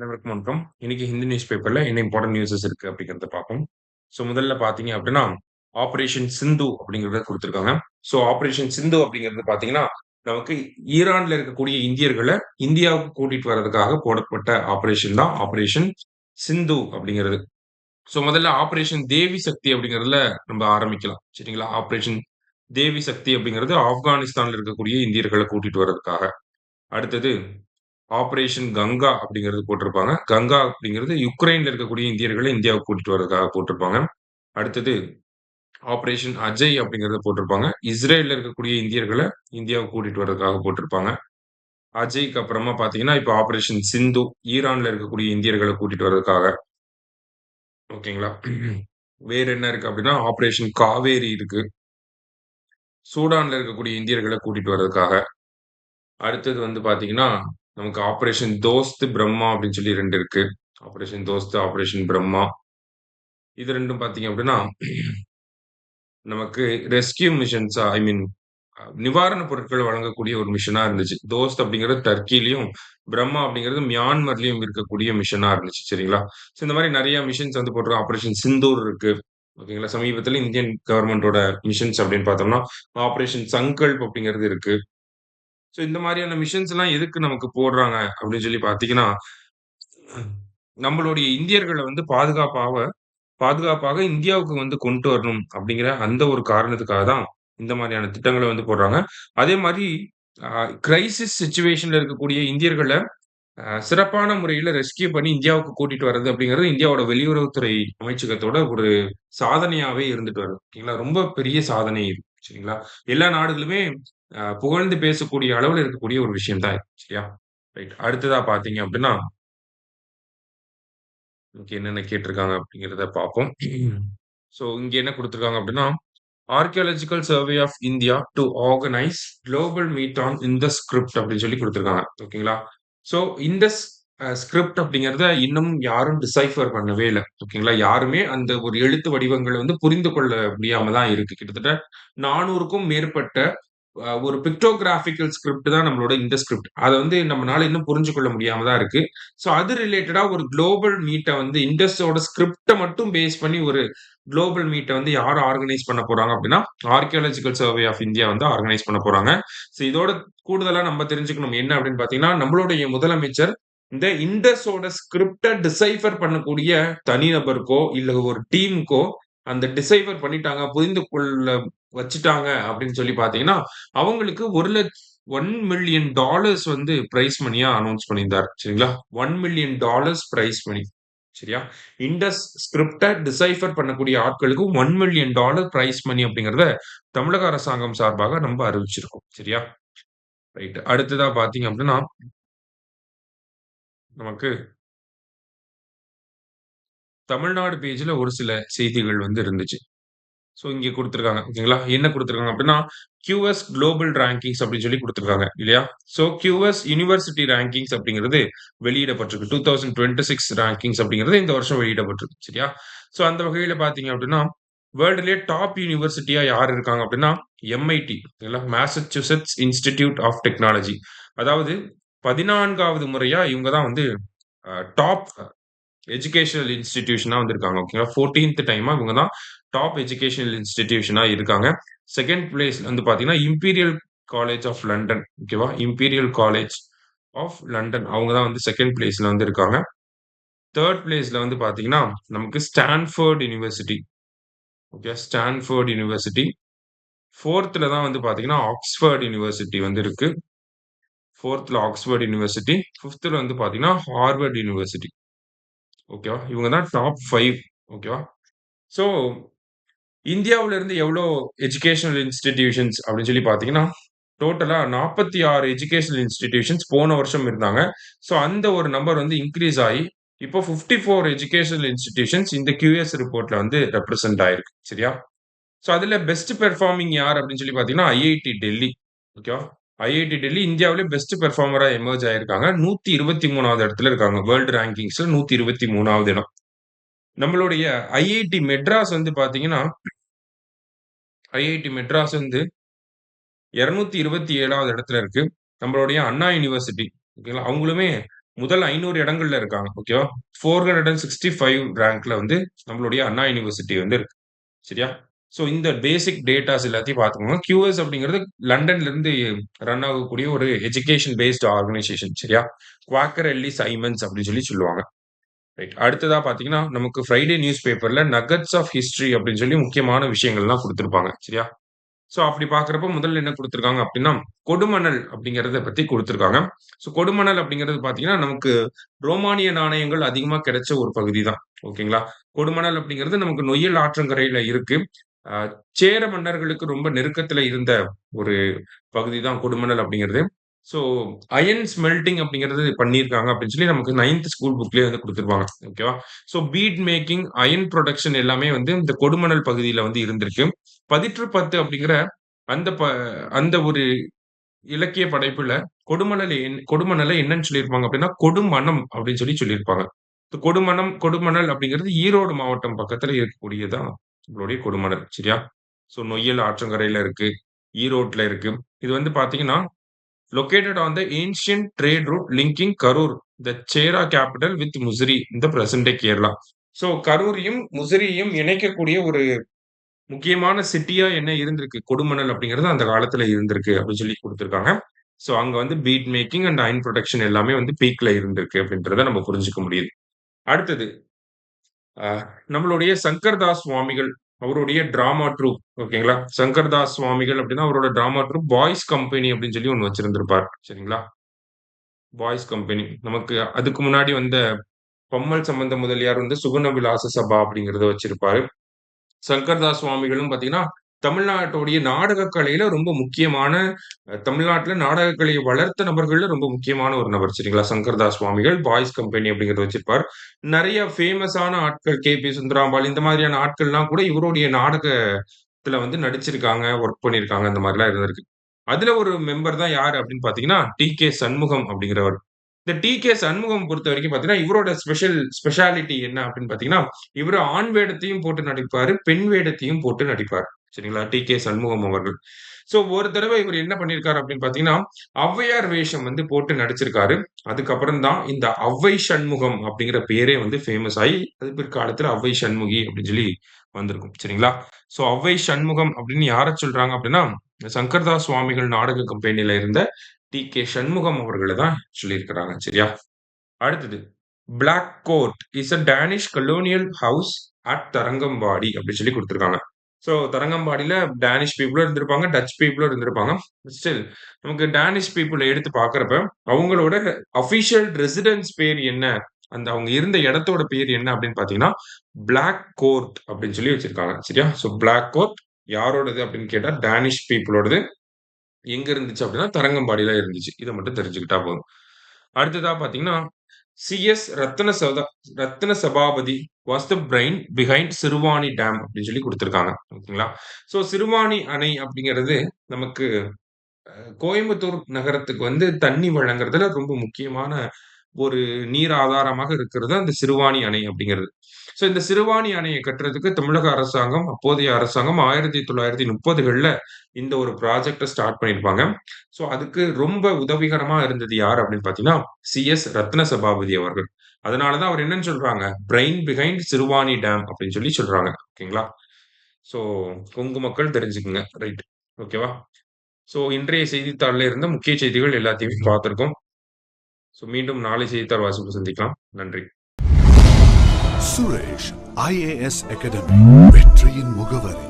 அனைவருக்கும் வணக்கம். இன்னைக்கு ஹிந்து நியூஸ் பேப்பர்ல என்ன இம்பார்ட்டன்ட் நியூஸஸ் இருக்கு அப்படிங்கிறத பார்ப்போம். முதல்ல பார்த்தீங்க அப்படின்னா, ஆப்பரேஷன் சிந்து அப்படிங்கிறத குடுத்திருக்காங்க. ஆப்பரேஷன் சிந்து அப்படிங்கிறது பார்த்தீங்கன்னா, நமக்கு ஈரான்ல இருக்கக்கூடிய இந்தியர்கள இந்தியாவுக்கு கூட்டிட்டு வர்றதுக்காக போடப்பட்ட ஆப்பரேஷன் தான் ஆப்பரேஷன் சிந்து அப்படிங்கிறது. முதல்ல ஆப்பரேஷன் தேவி சக்தி அப்படிங்கிறதுல நம்ம ஆரம்பிக்கலாம். சரிங்களா? ஆப்பரேஷன் தேவி சக்தி அப்படிங்கிறது ஆப்கானிஸ்தான்ல இருக்கக்கூடிய இந்தியர்கள கூட்டிட்டு வர்றதுக்காக. அடுத்தது ஆப்பரேஷன் கங்கா அப்படிங்கிறது போட்டிருப்பாங்க. கங்கா அப்படிங்கிறது யுக்ரைன்ல இருக்கக்கூடிய இந்தியர்கள இந்தியாவுக்கு கூட்டிட்டு வரதுக்காக போட்டிருப்பாங்க. அடுத்தது ஆப்பரேஷன் அஜய் அப்படிங்கிறத போட்டிருப்பாங்க. இஸ்ரேல்ல இருக்கக்கூடிய இந்தியர்கள இந்தியாவுக்கு கூட்டிட்டு வரதுக்காக போட்டிருப்பாங்க. அஜய்க்கு அப்புறமா பார்த்தீங்கன்னா, இப்ப ஆப்பரேஷன் சிந்து ஈரான்ல இருக்கக்கூடிய இந்தியர்கள கூட்டிட்டு வரதுக்காக. ஓகேங்களா? வேற என்ன இருக்கு அப்படின்னா, ஆப்பரேஷன் காவேரி இருக்கு. சூடான்ல இருக்கக்கூடிய இந்தியர்கள கூட்டிட்டு வரதுக்காக. அடுத்தது வந்து பார்த்தீங்கன்னா, நமக்கு ஆப்பரேஷன் தோஸ்த் பிரம்மா அப்படின்னு சொல்லி 2 இருக்கு. Operation Dost, operation Brahma. இது 2ம் பார்த்தீங்க அப்படின்னா, நமக்கு ரெஸ்க்யூ மிஷன்ஸா ஐ மீன் நிவாரணப் பொருட்கள் வழங்கக்கூடிய ஒரு மிஷனா இருந்துச்சு. தோஸ்த் அப்படிங்கிறது டர்க்கிலயும், பிரம்மா அப்படிங்கிறது மியான்மர்லயும் இருக்கக்கூடிய மிஷனா இருந்துச்சு. சரிங்களா? இந்த மாரி நெறைய மிஷன்ஸ் வந்து போட்டிருக்காங்க. ஆப்பரேஷன் சிந்தூர் இருக்கு. ஓகேங்களா? சமீபத்தில இந்தியன் கவர்ன்மென்ட்டோட மிஷன்ஸ் அப்படின்னு பார்த்தோம்னா, ஆப்பரேஷன் சங்கல்ப் அப்படிங்கிறது இருக்கு. இந்த மாரியான மிஷன்ஸ்லாம் எதுக்கு நமக்கு போடுறாங்க அப்படின்னு சொல்லி பார்த்தீங்கன்னா, நம்மளுடைய இந்தியர்கள வந்து பாதுகாப்பாக இந்தியாவுக்கு வந்து கொண்டு வரணும் அப்படிங்கிற அந்த ஒரு காரணத்துக்காக தான் இந்த மாரியான திட்டங்கள வந்து போடுறாங்க. அதே மாரி கிரைசிஸ் சிச்சுவேஷன்ல இருக்கக்கூடிய இந்தியர்கள சிறப்பான முறையில ரெஸ்க்யூ பண்ணி இந்தியாவுக்கு கூட்டிட்டு வர்றது அப்படிங்கிறது இந்தியாவோட வெளியுறவுத்துறை அமைச்சகத்தோட ஒரு சாதனையாவே இருந்துட்டு வருது. ஓகேங்களா? ரொம்ப பெரிய சாதனை இது. சரிங்களா? எல்லா நாடுகளுமே புகழ்ந்து பேசக்கூடிய அளவுல இருக்கக்கூடிய ஒரு விஷயம் தான் இது. சரியா? ரைட். அடுத்ததா பார்த்தீங்க அப்படின்னா, இங்க என்னென்ன கேட்டிருக்காங்க அப்படிங்கிறத பார்ப்போம். இங்க என்ன குடுத்திருக்காங்க அப்படின்னா, archaeological survey of India to organise global meet on Indus script அப்படின்னு சொல்லி குடுத்திருக்காங்க. ஓகேங்களா? ஸோ இண்டஸ் ஸ்கிரிப்ட் அப்படிங்கிறத இன்னும் யாரும் டிசைஃபர் பண்ணவே இல்ல. ஓகேங்களா? யாருமே அந்த ஒரு எழுத்து வடிவங்கள வந்து புரிந்து கொள்ள முடியாம தான் இருக்கு. கிட்டத்தட்ட 400க்கும் மேற்பட்ட ஒரு பிக்டோகிராபிக்கல் ஸ்கிரிப்ட் தான் நம்மளோட இந்த ஸ்கிரிப்ட். அத வந்து நம்மனால இன்னும் புரிஞ்சு கொள்ள முடியாம தான் இருக்கு. அது ரிலேட்டடா ஒரு குளோபல் மீட்ட வந்து இண்டஸோட ஸ்கிரிப்ட்ட மட்டும் பேஸ் பண்ணி ஒரு குளோபல் மீட்ட வந்து யார் ஆர்கனைஸ் பண்ண போறாங்க அப்படின்னா, ஆர்க்கியாலஜிக்கல் சர்வே ஆஃப் இந்தியா வந்து ஆர்கனைஸ் பண்ண போறாங்க. இதோட கூடுதலா நம்ம தெரிஞ்சுக்கணும் என்ன அப்படின்னு பார்த்தீங்கன்னா, நம்மளுடைய முதலமைச்சர் இந்த இண்டஸோட ஸ்கிரிப்ட்ட டிசைஃபர் பண்ணக்கூடிய தனிநபருக்கோ, இல்ல ஒரு டீமுக்கோ அந்த டிசைஃபர் பண்ணிட்டாங்க, புரிந்து கொள்ள வச்சுட்டாங்க அப்படின்னு சொல்லி பார்த்தீங்கன்னா, அவங்களுக்கு $1,000,000 வந்து பிரைஸ் மனியா அனவுன்ஸ் பண்ணியிருந்தார். சரிங்களா? $1,000,000 பிரைஸ் மனி. சரியா? இண்டஸ் ஸ்கிரிப்ட்ட டிசைஃபர் பண்ணக்கூடிய ஆட்களுக்கு $1,000,000 பிரைஸ் மனி அப்படிங்கிறத தமிழக அரசாங்கம் சார்பாக நம்ம அறிவிச்சிருக்கோம். சரியா? ரைட். அடுத்ததா பார்த்தீங்க அப்படின்னா, நமக்கு தமிழ்நாடு பேஜ்ல ஒரு சில செய்திகள் வந்து இருந்துச்சு. இங்க குடுத்துருக்காங்க. ஓகேங்களா? என்ன குடுத்துருக்காங்க அப்டின்னா, QS குளோபல் ரேங்கிங்ஸ் அப்டின்னு சொல்லி குடுத்துருக்காங்க இல்லையா? QS யுனிவர்சிட்டி ரேங்கிங்ஸ் அப்டிங்கிறது வெளியிடப்பட்டிருக்கு. 2026 ரேங்கிங்ஸ் அப்டிங்கிறது இந்த வருஷம் வெளியிடப்பட்டிருக்கு. சரியா? அந்த வகையில பார்த்தீங்க அப்டின்னா, வேர்ல்டுலயே டாப் யுனிவர்சிட்டியா யார் இருக்காங்க அப்டின்னா, MIT ஓகேங்களா? Massachusetts Institute of Technology. அதாவது 14வது முறையா இவங்க தான் வந்து டாப் எஜுகேஷனல் இன்ஸ்டிடியூஷனா வந்திருக்காங்க. ஓகேங்களா? 14த் டைமா இவங்க தான் டாப் எஜுகேஷனல் இன்ஸ்டிடியூஷனா இருக்காங்க. 2ண்ட் பிளேஸ் வந்து பார்த்தீங்கன்னா, இம்பீரியல் காலேஜ் ஆஃப் லண்டன். ஓகேவா? Imperial college of London. அவங்க தான் வந்து 2ண்ட் பிளேஸ்ல வந்து இருக்காங்க. 3ர்ட் பிளேஸ்ல வந்து பார்த்தீங்கன்னா, நமக்கு Stanford University. Okay. Stanford University. 4த்ல தான் வந்து பார்த்தீங்கன்னா, ஆக்ஸ்போர்ட் யுனிவர்சிட்டி வந்து இருக்கு. 4த்ல ஆக்ஸ்போர்ட் யுனிவர்சிட்டி. 5த்ல வந்து பார்த்தீங்கன்னா, ஹார்வர்ட் யுனிவர்சிட்டி. ஓகேவா? இவங்க தான் டாப் 5 ஓகேவா? ஸோ இந்தியாவுல இருந்து எவ்ளோ எஜுகேஷனல் இன்ஸ்டிடியூஷன்ஸ் அப்படின்னு சொல்லி பார்த்தீங்கன்னா, டோட்டலா 46 எஜுகேஷனல் இன்ஸ்டிடியூஷன்ஸ் போன வருஷம் இருந்தாங்க. அந்த ஒரு நம்பர் வந்து இன்கிரீஸ் ஆயி, இப்போ 54 எஜுகேஷனல் இன்ஸ்டிடியூஷன்ஸ் இந்த QS ரிப்போர்ட்ல வந்து ரெப்ரசன்ட் ஆயிருக்கு. சரியா? அதுல பெஸ்ட் பெர்ஃபார்மிங் யார் அப்படின்னு சொல்லி பார்த்தீங்கன்னா, IIT டெல்லி. ஓகேவா? IIT டெல்லி இந்தியாவிலே பெஸ்ட் பெர்ஃபார்மரா எமர்ஜ் ஆயிருக்காங்க. 123வது இடத்துல இருக்காங்க. வேர்ல்ட் ரேங்கிங்ஸ்ல 123வது இடம். நம்மளுடைய IIT மெட்ராஸ் வந்து பார்த்தீங்கன்னா, IIT மெட்ராஸ் வந்து 227வது இடத்துல இருக்கு. நம்மளுடைய அண்ணா யுனிவர்சிட்டி ஓகேங்களா? அவங்களுமே முதல் 500 இடங்கள்ல இருக்காங்க. ஓகேவா? 465 ரேங்க்ல வந்து நம்மளுடைய அண்ணா யுனிவர்சிட்டி வந்து இருக்கு. சரியா? ஸோ இந்த பேசிக் டேட்டாஸ் எல்லாத்தையும் பார்த்துக்கோங்க. QS அப்படிங்கிறது லண்டன்ல இருந்து ரன் ஆகக்கூடிய ஒரு எஜுகேஷன் பேஸ்ட் ஆர்கனைசேஷன். சரியா? குவாக்கர் எல்லி சைமன்ஸ் அப்படின்னு சொல்லி சொல்லுவாங்க. ரைட். அடுத்ததா பார்த்தீங்கன்னா, நமக்கு ஃப்ரைடே நியூஸ் பேப்பர்ல நகட்ஸ் ஆஃப் ஹிஸ்டரி அப்படின்னு சொல்லி முக்கியமான விஷயங்கள்லாம் குடுத்திருப்பாங்க. சரியா? ஸோ அப்படி பார்க்கிறப்போ முதல்ல என்ன குடுத்திருக்காங்க அப்படின்னா, கொடுமணல் அப்படிங்கிறத பத்தி குடுத்திருக்காங்க. ஸோ கொடுமணல் அப்படிங்கிறது பார்த்தீங்கன்னா, நமக்கு ரோமானிய நாணயங்கள் அதிகமா கிடைச்ச ஒரு பகுதி தான். ஓகேங்களா? கொடுமணல் அப்படிங்கிறது நமக்கு நொய்யல் ஆற்றங்கரையில இருக்கு. அ சேர மன்னர்களுக்கு ரொம்ப நெருக்கத்துல இருந்த ஒரு பகுதி தான் கொடுமணல் அப்படிங்கிறது. ஸோ அயர்ன் ஸ்மெல்டிங் அப்படிங்கிறது பண்ணியிருக்காங்க அப்படின்னு சொல்லி நமக்கு 9த் ஸ்கூல் புக்லயே வந்து குடுத்துருப்பாங்க. ஓகேவா? So peat making, iron production எல்லாமே வந்து இந்த கொடுமணல் பகுதியில வந்து இருந்திருக்கு. பதிற்று பத்து அப்படிங்கிற அந்த அந்த ஒரு இலக்கிய படைப்புல கொடுமணலை என்னன்னு சொல்லியிருப்பாங்க அப்படின்னா, கொடுமணம் அப்படின்னு சொல்லி சொல்லியிருப்பாங்க. இந்த கொடுமணம், கொடுமணல் அப்படிங்கிறது ஈரோடு மாவட்டம் பக்கத்துல இருக்கக்கூடியது தான் நம்மளுடைய கொடுமணல். சரியா? ஸோ நொய்யல் ஆற்றங்கரையில இருக்கு. ஈரோட்ல இருக்கு. இது வந்து பார்த்தீங்கன்னா, located on the ancient trade route linking Karur, the Chera capital with Muziris in the present day Kerala. So கரூரையும், முசிறியையும் இணைக்கக்கூடிய ஒரு முக்கியமான சிட்டியா என்ன இருந்திருக்கு? கொடுமணல் அப்படிங்கிறது அந்த காலத்துல இருந்திருக்கு அப்படின்னு சொல்லி குடுத்திருக்காங்க. ஸோ அங்க வந்து peat making and iron production எல்லாமே வந்து பீக்ல இருந்திருக்கு அப்படின்றத நம்ம புரிஞ்சுக்க முடியுது. அடுத்தது அ நம்மளுடைய சங்கர் தாஸ் சுவாமிகள் அவருடைய டிராமா ட்ரூப் ஓகேங்களா? சங்கர் தாஸ் சுவாமிகள் அப்படின்னா அவரோட டிராமா ட்ரூப் பாய்ஸ் கம்பெனி அப்படின்னு சொல்லி ஒண்ணு வச்சிருந்திருப்பார். சரிங்களா? Boys company. நமக்கு அதுக்கு முன்னாடி வந்த பம்மல் சம்பந்த முதலியார் வந்து சுகுண விலாச சபா அப்படிங்கிறத வச்சிருப்பாரு. சங்கர்தாஸ் சுவாமிகளும் பார்த்தீங்கன்னா, தமிழ்நாட்டுடைய நாடகக் கலையில ரொம்ப முக்கியமான தமிழ்நாட்டுல நாடகக் கலைய வளர்த்த நபர்கள்ல ரொம்ப முக்கியமான ஒரு நபர். சரிங்களா? சங்கர்தாஸ் சுவாமிகள் பாய்ஸ் கம்பெனி அப்படிங்கிறத வச்சிருப்பார். நெறைய ஃபேமஸான ஆட்கள் கே.பி. சுந்தராம்பாள் இந்த மாதிரியான ஆட்கள்லாம் கூட இவருடைய நாடகத்துல வந்து நடிச்சிருக்காங்க, ஒர்க் பண்ணியிருக்காங்க. அந்த மாரிலாம் இருந்திருக்கு. அதுல ஒரு மெம்பர் தான் யாரு அப்படின்னு பார்த்தீங்கன்னா, டி.கே. சண்முகம் அப்படிங்கிறவர். இந்த டி.கே. சண்முகம் பொறுத்தவரைக்கும் பார்த்தீங்கன்னா, இவரோட ஸ்பெஷாலிட்டி என்ன அப்படின்னு பார்த்தீங்கன்னா, இவரு ஆண் வேடத்தையும் போட்டு நடிப்பாரு, பெண் வேடத்தையும் போட்டு நடிப்பார். சரிங்களா? டி.கே. சண்முகம் அவர்கள். ஸோ ஒரு தடவ இவரு என்ன பண்ணியிருக்காரு அப்படின்னு பார்த்தீங்கன்னா, ஔவையார் வேஷம் வந்து போட்டு நடிச்சிருக்காரு. அதுக்கப்புறம் தான் இந்த ஔவை சண்முகம் அப்படிங்கிற பேரே வந்து ஃபேமஸ் ஆயி, அது பிற்காலத்துல ஔவை சண்முகி அப்படின்னு சொல்லி வந்திருக்கும். சரிங்களா? ஸோ ஔவை சண்முகம் அப்படின்னு யார சொல்றாங்க அப்படின்னா, சங்கர்தாஸ் சுவாமிகள் நாடக கம்பெனில இருந்த டி.கே. சண்முகம் அவர்கள தான் சொல்லியிருக்கிறாங்க. சரியா? அடுத்தது block code is a Danish colonial house at Tharangambadi அப்படின்னு சொல்லி குடுத்திருக்காங்க. ஸோ தரங்கம்பாடியில டேனிஷ் பீப்பிளும் இருந்திருப்பாங்க, டச் பீப்பிளும் இருந்திருப்பாங்க. ஸ்டில் நமக்கு டேனிஷ் பீப்பிள எடுத்து பார்க்கிறப்ப, அவங்களோட அஃபிஷியல் ரெசிடென்ஸ் பேர் என்ன? அந்த அவங்க இருந்த இடத்தோட பேர் என்ன அப்படின்னு பார்த்தீங்கன்னா, பிளாக் கோர்ட் அப்படின்னு சொல்லி வச்சிருக்காங்க. சரியா? ஸோ பிளாக் கோர்ட் யாரோடது அப்படின்னு கேட்டா, டேனிஷ் பீப்பிளோடது. எங்க இருந்துச்சு அப்படின்னா, தரங்கம்பாடியில இருந்துச்சு. இத மட்டும் தெரிஞ்சுக்கிட்டா போதும். அடுத்ததா பார்த்தீங்கன்னா, C S. Rathina Sabapathi was the brain behind Siruvani dam அப்படின்னு சொல்லி குடுத்திருக்காங்க. ஓகேங்களா? ஸோ சிறுவாணி அணை அப்படிங்கிறது நமக்கு கோயம்புத்தூர் நகரத்துக்கு வந்து தண்ணி வழங்குறதுல ரொம்ப முக்கியமான ஒரு நீர் ஆதாரமாக இருக்கிறது அந்த சிறுவாணி அணை அப்படிங்கிறது. ஸோ இந்த சிறுவாணி அணைய கட்டுறதுக்கு தமிழக அரசாங்கம், அப்போதைய அரசாங்கம் 1930கள்ல இந்த ஒரு ப்ராஜெக்ட்ட ஸ்டார்ட் பண்ணியிருப்பாங்க. ஸோ அதுக்கு ரொம்ப உதவிகரமா இருந்தது யார் அப்படின்னு பார்த்தீங்கன்னா, சி.எஸ். ரத்ன சபாபதி அவர்கள். அதனால தான் அவர் என்னன்னு சொல்றாங்க, பிரைன் பிஹைண்ட் சிறுவாணி டேம் அப்படின்னு சொல்லி சொல்றாங்க. ஓகேங்களா? ஸோ கொங்கு மக்கள் தெரிஞ்சுக்கங்க. ரைட். ஓகேவா? ஸோ இன்றைய செய்தித்தாள்ல இருந்த முக்கிய செய்திகள் எல்லாத்தையுமே பார்த்திருக்கோம். ஸோ மீண்டும் நாளை செய்தித்தாள் வாசிப்பு சந்திக்கலாம். நன்றி. சுரேஷ் IAS அகாடமி வெற்றியின் முகவரி.